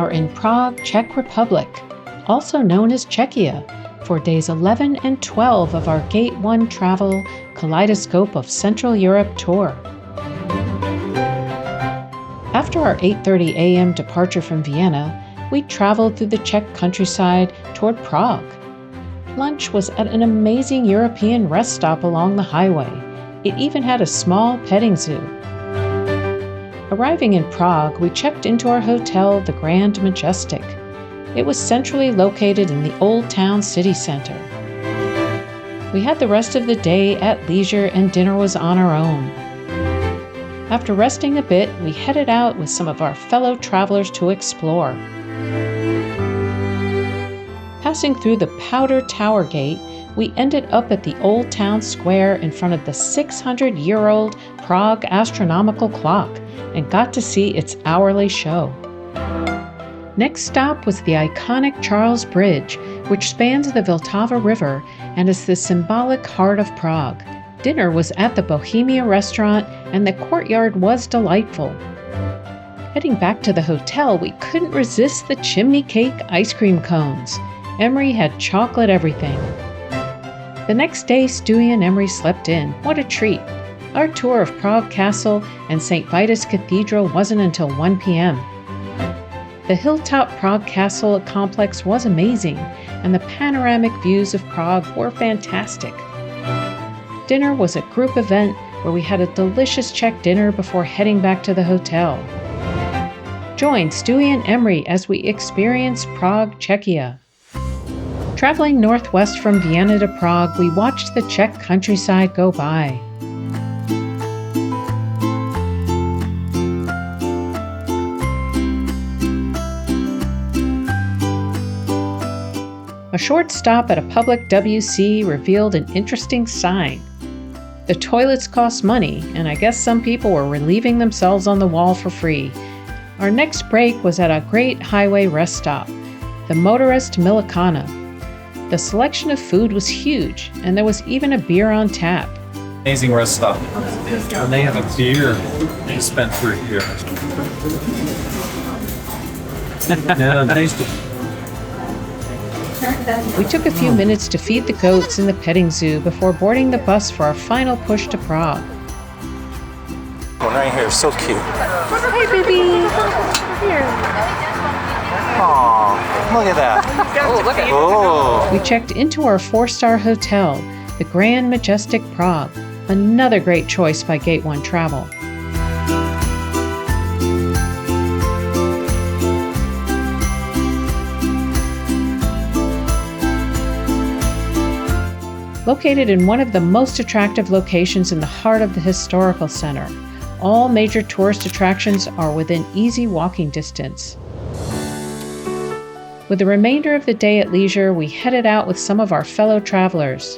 are in Prague, Czech Republic, also known as Czechia, for days 11 and 12 of our Gate 1 Travel Kaleidoscope of Central Europe tour. After our 8:30 a.m. departure from Vienna, we traveled through the Czech countryside toward Prague. Lunch was at an amazing European rest stop along the highway. It even had a small petting zoo. Arriving in Prague, we checked into our hotel, the Grand Majestic. It was centrally located in the Old Town city center. We had the rest of the day at leisure and dinner was on our own. After resting a bit, we headed out with some of our fellow travelers to explore. Passing through the Powder Tower Gate, we ended up at the Old Town Square in front of the 600-year-old Prague Astronomical Clock and got to see its hourly show. Next stop was the iconic Charles Bridge, which spans the Vltava River and is the symbolic heart of Prague. Dinner was at the Bohemia restaurant and the courtyard was delightful. Heading back to the hotel, we couldn't resist the Chimney Cake ice cream cones. Emery had chocolate everything. The next day, Stewy and Emery slept in. What a treat! Our tour of Prague Castle and St. Vitus Cathedral wasn't until 1 p.m. The hilltop Prague Castle complex was amazing, and the panoramic views of Prague were fantastic. Dinner was a group event where we had a delicious Czech dinner before heading back to the hotel. Join Stewy and Emery as we experience Prague, Czechia. Traveling northwest from Vienna to Prague, we watched the Czech countryside go by. A short stop at a public WC revealed an interesting sign. The toilets cost money, and I guess some people were relieving themselves on the wall for free. Our next break was at a great highway rest stop, the Motorist Milikana. The selection of food was huge, and there was even a beer on tap. Amazing rest stop. And they have a beer dispensary here. We took a few minutes to feed the goats in the petting zoo before boarding the bus for our final push to Prague. One right here, so cute. Hey, baby! Here. Aw, look at that. Oh, look at you. Oh. We checked into our 4-star hotel, the Grand Majestic Prague, another great choice by Gate 1 Travel. Located in one of the most attractive locations in the heart of the historical center, all major tourist attractions are within easy walking distance. With the remainder of the day at leisure, we headed out with some of our fellow travelers.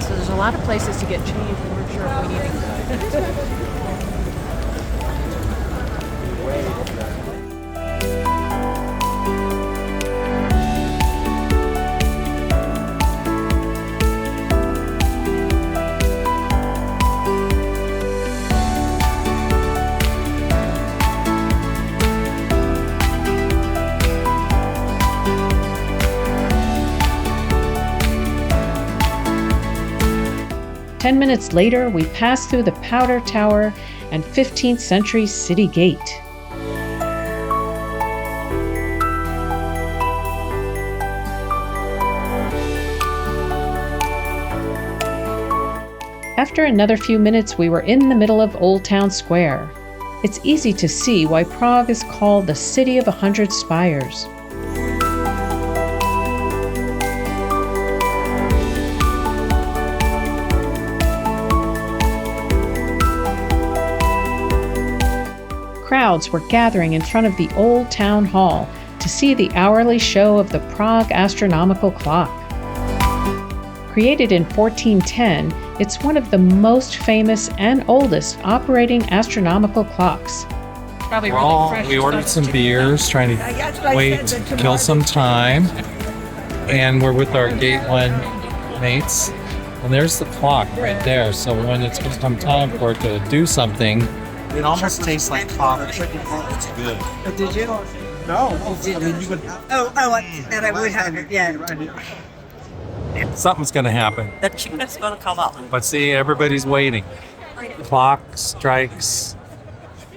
So there's a lot of places to get changed, and we're sure if we need to. 10 minutes later, we passed through the Powder Tower and 15th century city gate. After another few minutes, we were in the middle of Old Town Square. It's easy to see why Prague is called the City of 100 Spires. Crowds were gathering in front of the Old Town Hall to see the hourly show of the Prague Astronomical Clock. Created in 1410, it's one of the most famous and oldest operating astronomical clocks. Probably really fresh. We ordered some beers, trying to wait to kill some time. And we're with our Gate 1 mates. And there's the clock right there. So when it's become time for it to do something, it almost tastes like coffee. It's good. Did you? No. And I would have it, yeah. Something's going to happen. The chicken's gonna come out. But see, everybody's waiting. Clock strikes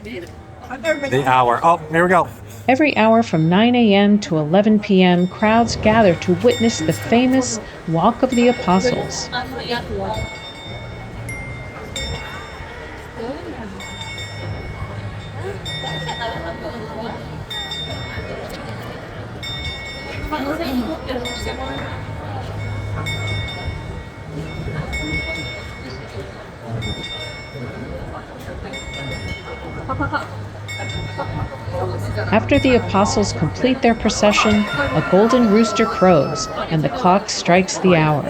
the hour. Oh, here we go. Every hour from 9 a.m. to 11 p.m., crowds gather to witness the famous Walk of the Apostles. After the apostles complete their procession, a golden rooster crows, and the clock strikes the hour.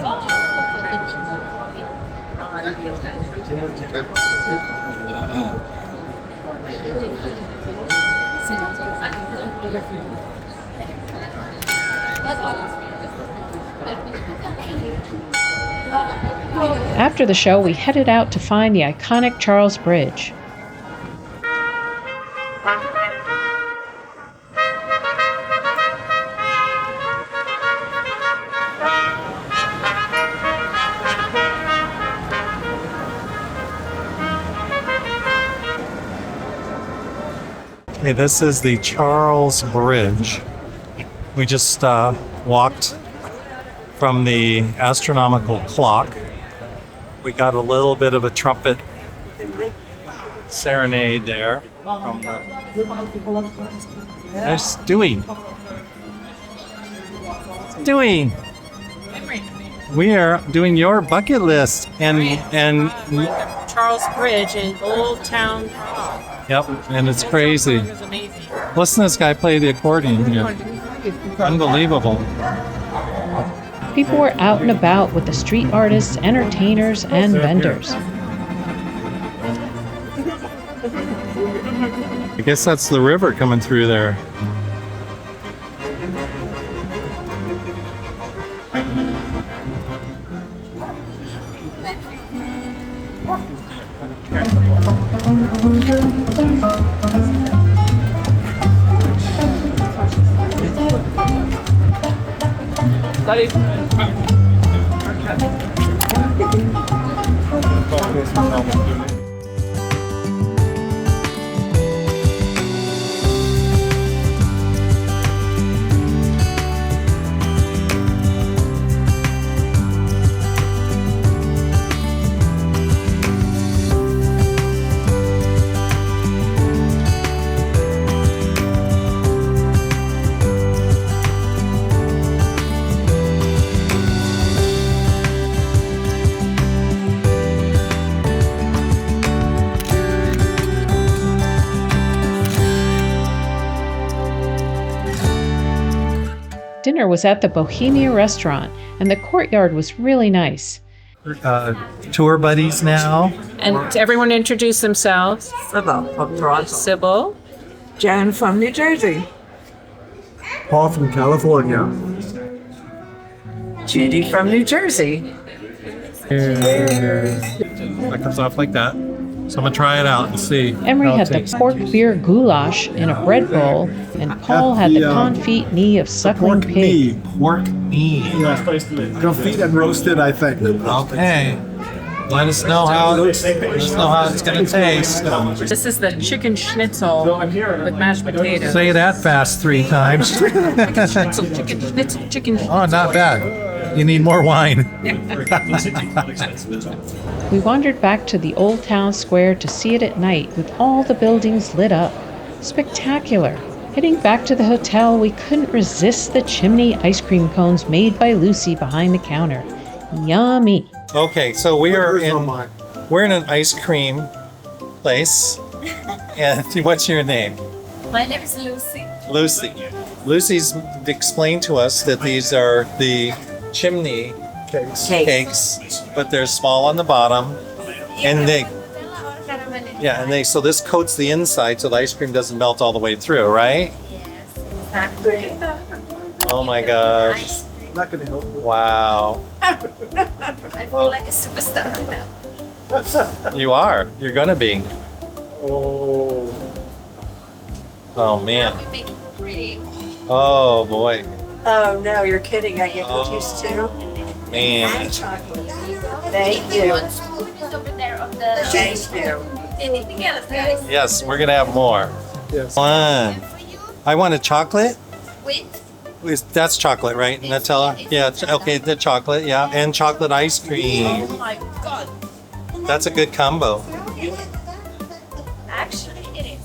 After the show, we headed out to find the iconic Charles Bridge. Okay, this is the Charles Bridge. We just walked from the astronomical clock. We got a little bit of a trumpet serenade there. There's Stewy. Stewy. We are doing your bucket list and Charles Bridge in Old Town Prague. yep, and it's crazy. It was amazing. Listen to this guy play the accordion here. Unbelievable. People were out and about with the street artists, entertainers, and vendors. I guess that's the river coming through there. Dinner was at the Bohemia restaurant, and the courtyard was really nice. Tour buddies now. And to everyone introduce themselves. Sybil from Toronto. Sybil. Jan from New Jersey. Paul from California. Judy from New Jersey. That comes off like that. So I'm gonna try it out and see. Emery how it had the tastes. pork beer goulash in a bread bowl, and Paul had the confit knee of suckling Pork pig. knee. Pork knee. Confit and roasted, I think. Okay. Let us know how it's gonna taste. This is the chicken schnitzel with mashed potatoes. Say that fast 3 times. Schnitzel, chicken schnitzel, chicken. Oh, not bad. You need more wine. We wandered back to the old town square to see it at night with all the buildings lit up. Spectacular. Heading back to the hotel, we couldn't resist the chimney ice cream cones made by Lucy behind the counter. Yummy. Okay, so we're in an ice cream place. And what's your name? My name is Lucy. Lucy. Lucy's explained to us that these are the chimney cakes, but they're small on the bottom, and so this coats the inside so the ice cream doesn't melt all the way through, right? Exactly. Oh my gosh. not going to help you. Wow. I feel like a superstar right now. You are. You're gonna be. Oh. Oh man. We make it pretty. Oh boy. Oh no, you're kidding. I get cookies too. Man. Chocolate. Thank you. One spoon is over there on the. Thank you. Anything else, guys? Yes, we're gonna have more. Yes. One. And for you, I want a chocolate. with. That's chocolate, right? Nutella? Yeah, okay, the chocolate, yeah. And chocolate ice cream. Oh my god. That's a good combo. Actually, it is.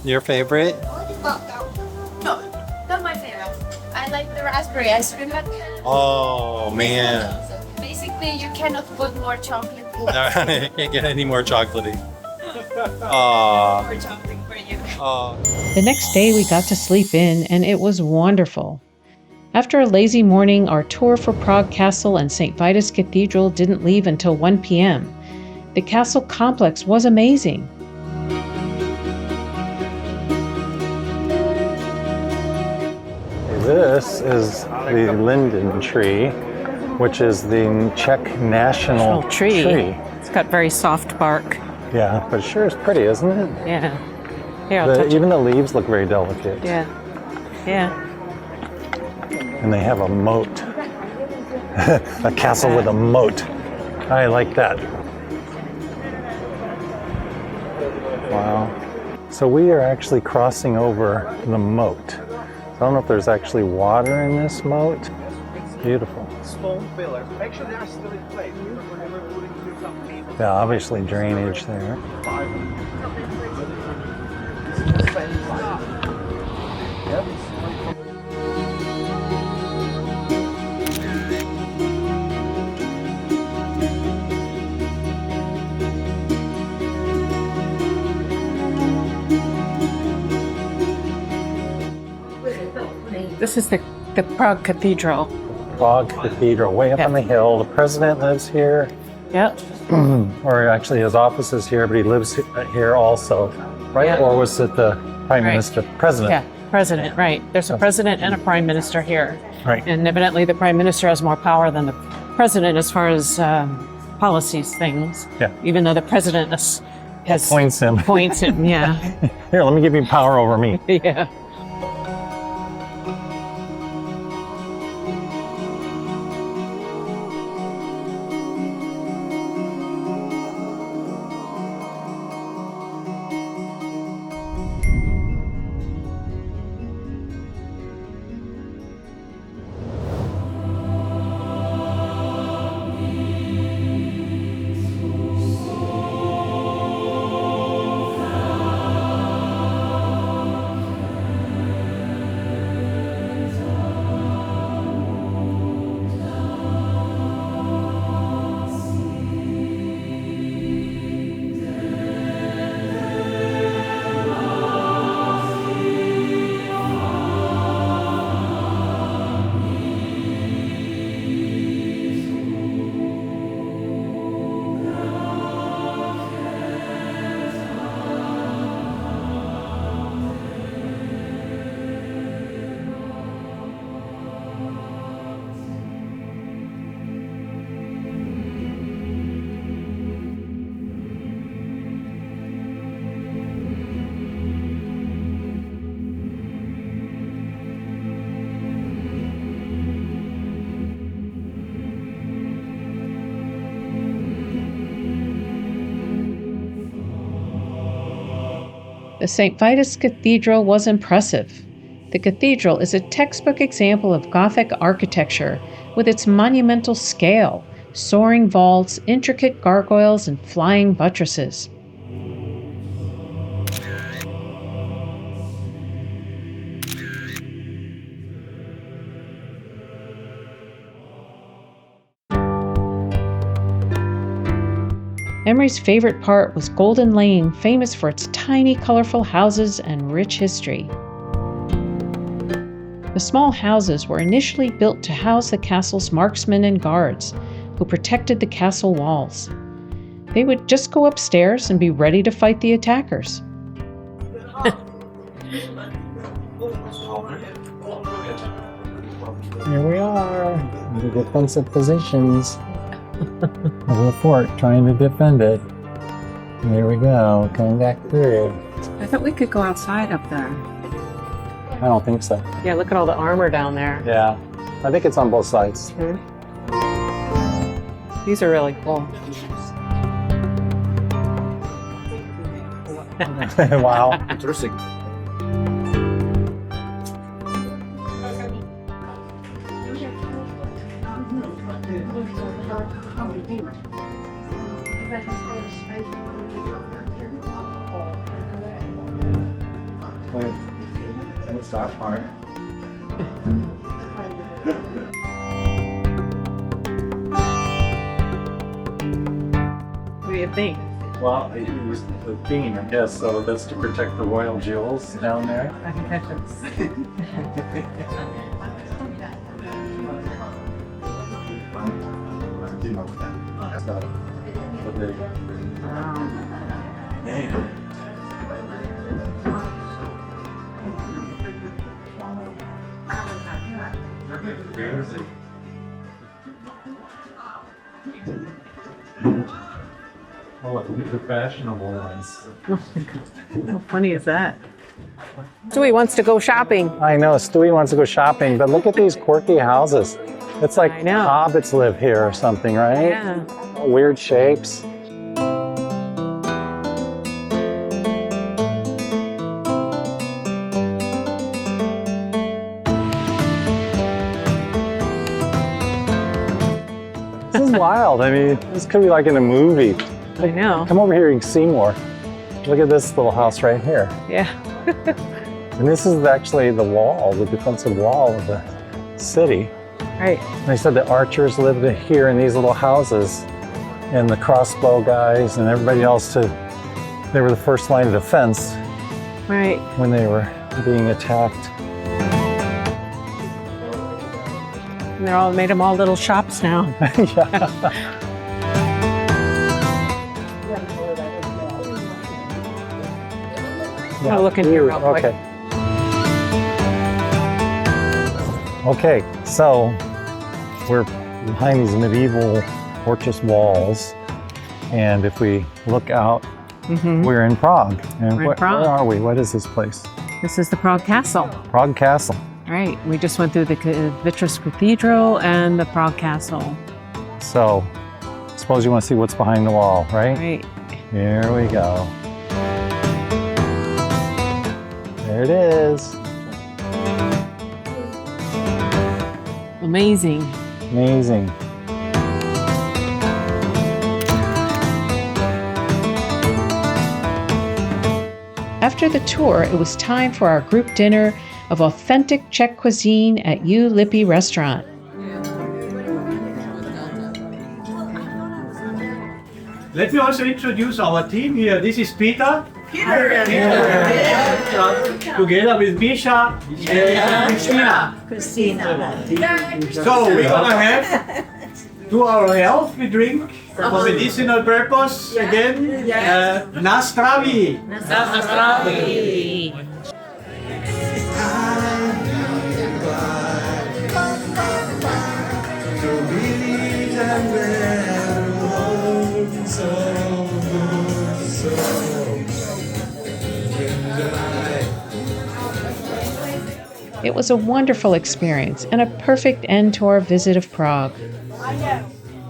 Your favorite? No, not my favorite. I like the raspberry ice cream, but. Oh, man. Basically, you cannot put more chocolate. No, I can't get any more chocolatey. Aw. More chocolate for you. Oh. The next day, we got to sleep in, and it was wonderful. After a lazy morning, our tour for Prague Castle and St. Vitus Cathedral didn't leave until 1 p.m. The castle complex was amazing. This is the linden tree, which is the Czech national tree. It's got very soft bark. Yeah, but it sure is pretty, isn't it? Yeah. Here, I'll touch it. Even the leaves look very delicate. Yeah. Yeah. And they have a moat. A castle with a moat. I like that. Wow. So we are actually crossing over the moat. I don't know if there's actually water in this moat. Beautiful. Stone pillars. Make sure they are still in place. Whenever putting things up. Yeah, obviously drainage there. This is the Prague Cathedral. Prague Cathedral, way up on the hill. The president lives here. Yep. Or actually his office is here, but he lives here also, right? Yeah. Or was it the prime Right. minister, president? Yeah, president, right. There's a president and a prime minister here. Right. And evidently the prime minister has more power than the president as far as policies things. Yeah. Even though the president has Points him. points him, yeah. Here, let me give you power over me. Yeah. The St. Vitus Cathedral was impressive. The cathedral is a textbook example of Gothic architecture with its monumental scale, soaring vaults, intricate gargoyles, and flying buttresses. Emery's favorite part was Golden Lane, famous for its tiny, colorful houses and rich history. The small houses were initially built to house the castle's marksmen and guards, who protected the castle walls. They would just go upstairs and be ready to fight the attackers. Here we are, in the defensive positions of the fort, trying to defend it. Here we go, coming back through. I thought we could go outside up there. I don't think so. Yeah, look at all the armor down there. Yeah, I think it's on both sides. These are really cool. Wow. Interesting. What's that part? What do you think? Well, it was the theme, I guess, so that's to protect the royal jewels down there. I think that's Oh, the fashionable ones. How funny is that? Stewy wants to go shopping. I know, Stewy wants to go shopping, but look at these quirky houses. It's like I know. hobbits live here or something, right? Yeah. Weird shapes. This is wild. I mean, this could be like in a movie. I know. Come over here, you can see more. Look at this little house right here. Yeah. And this is actually the wall, the defensive wall of the city. Right. And they said the archers lived here in these little houses, and the crossbow guys and everybody else they were the first line of defense Right. when they were being attacked. And they're all made them all little shops now. Yeah. I'll look in here real quick. Okay. Okay, so we're behind these medieval fortress walls, and if we look out, we're in Prague. And We're in Prague. where are we? What is this place? This is the Prague Castle. Prague Castle. Right. We just went through the Vitus Cathedral and the Prague Castle. So, suppose you want to see what's behind the wall, right? Right. Here we go. There it is. Amazing. Amazing. After the tour, it was time for our group dinner of authentic Czech cuisine at U Lippy restaurant. Let me also introduce our team here. This is Peter. Together with Misha and Christina. So we're gonna have to our health we drink for medicinal purpose again. Nastravi. It was a wonderful experience and a perfect end to our visit of Prague.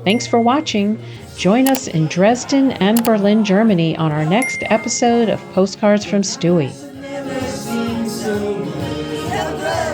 Thanks for watching. Join us in Dresden and Berlin, Germany on our next episode of Postcards from Stewy. Never seen so good.